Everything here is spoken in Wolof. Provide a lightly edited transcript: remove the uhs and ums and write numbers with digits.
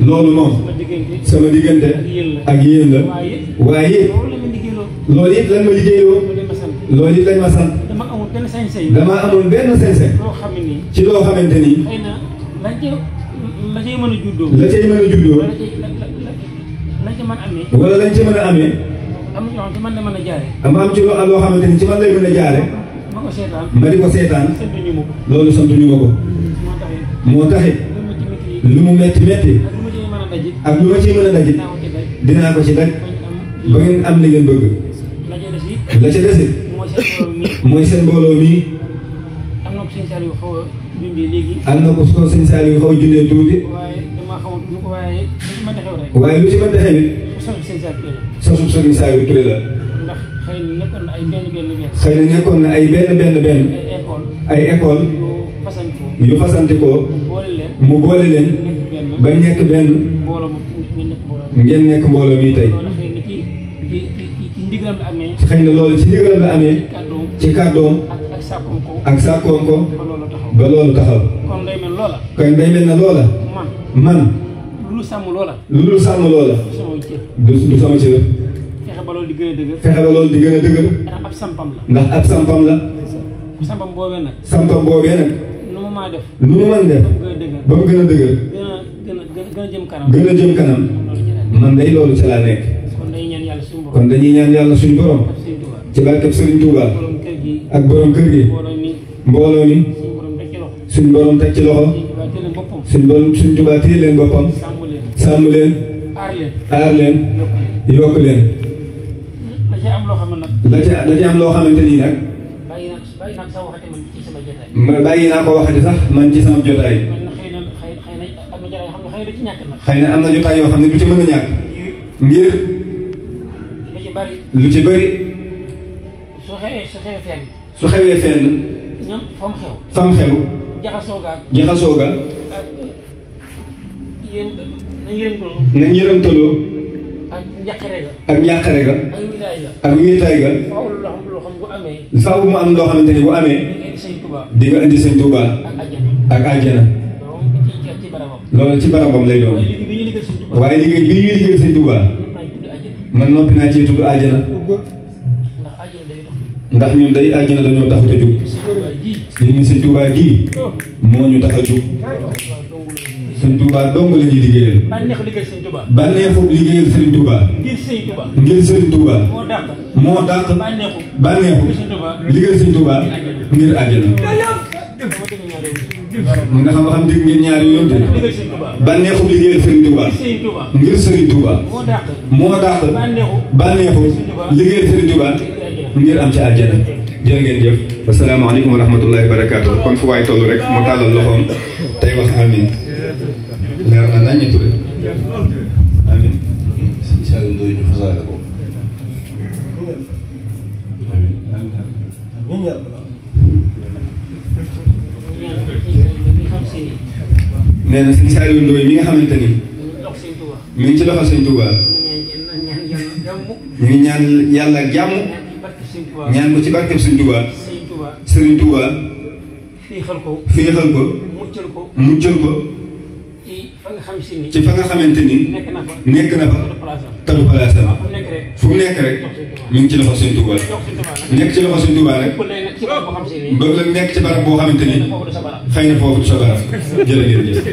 loolu moom sama diggante ak yéen la waaye loolu it lan ma liggéeyloo loolu it lañ ma sant dama amul benn sañ-sañ ci loo xamante ni la cay mën a juddoo wala lañ ci mën a amee ama am ci loo xamante ni ci man lay mën a jaare ma di ko seetaan loolu santuñu ma ko moo taxit lu mu metti metti ak lu ma ciy mën a dajit dinaa ko ci daj ba ngeen am li ngeen bëgg la ca desit mooy seen mbooloo mii am na ko sëñ Saliou xaw a jundee tuuti waaye lu ci mën taxee nit sosub sëñ Saliou Touré la xëy na nekkoon na ay benn ay école yu fasantikoo mu boole leen ba nekk benn ngeen nekk mbooloo mi tey xëy na loolu ci ndigalam la amee ci kàddoom ak sàkkoom ko ba loolu taxaw kon day mel na loola man lu dul sàmm loola du sama cër fexe ba loolu di gën a dëgër ndax ab sampam la sampam boobee nag nu mu mën def ba mu gën a dëgër gën a jëm kanam man day loolu ci laa nekk kon dañuy ñaan yàlla suñu borom ci barkeb Serigne Touba ak borom kër gi mbooloo mi suñu borom teg ci loxo suñu Touba téye leen boppam sàmm leen aar leen yokk leen la ci am loo xamante nii nag bàyyi naa ko waxati sax man ci sama jotaay xëy na am na jotaay yoo xam ne du ci mën a ñàkk ngir lu ci bëri su xewee fenn fam xew jaxasoo ga nañ yërëmtaloo ak njàqare ga ak wéetaay ga faaw mu am loo xamante ni bu amee di nga indi sëñ Touba ak àjjana loolu ci barabam lay doon waaye liggéey bi ñuy liggéey sëñ Touba man noppi naa ci tudd àjjana ndax ñun day àjjana dañoo taxut a jóg ñun sëñ Touba gii moo ñu tax a jóg sëñ Touba dong la ñuy liggéeyal bànneexu liggéeyal sëñ Touba ngir sëñ Touba moo dàq bànneexu liggéeyal sëñ Touba ngir àjjana nga xam dégg ngeen ñaari yoon te bànneexu liggéeyal Serigne Touba ngir Serigne Touba moo dàq bànneexu liggéeyal Serigne Touba ngir am ci àjjana jërë ngeen jëf. asalaamaaleykum wa rahmatullahi wa barakaatu. kon fu waay toll rek mu tàllal loxoom tey wax amin. leer na nañ ñu tudd amin. incha allah ñu fasaale ko. nee na sëñ Saliou Ndoye mi nga xamante ni mi ngi ci loxo sëñ Touba ñu ngi ñaan yàlla jàmm ñaan ko ci barkeb sëñ Touba sëriñ Touba féexal ko muccal ko ci fa nga xamante ni nekk na fa tadu palaasam fu mu nekk rek mi ngi ci loxo sëñ Touba nekk ci loxo sëñ Touba rek bëgg la nekk ci barab boo xamante ni xëy na foofu du sa barab jërë ngeen jëf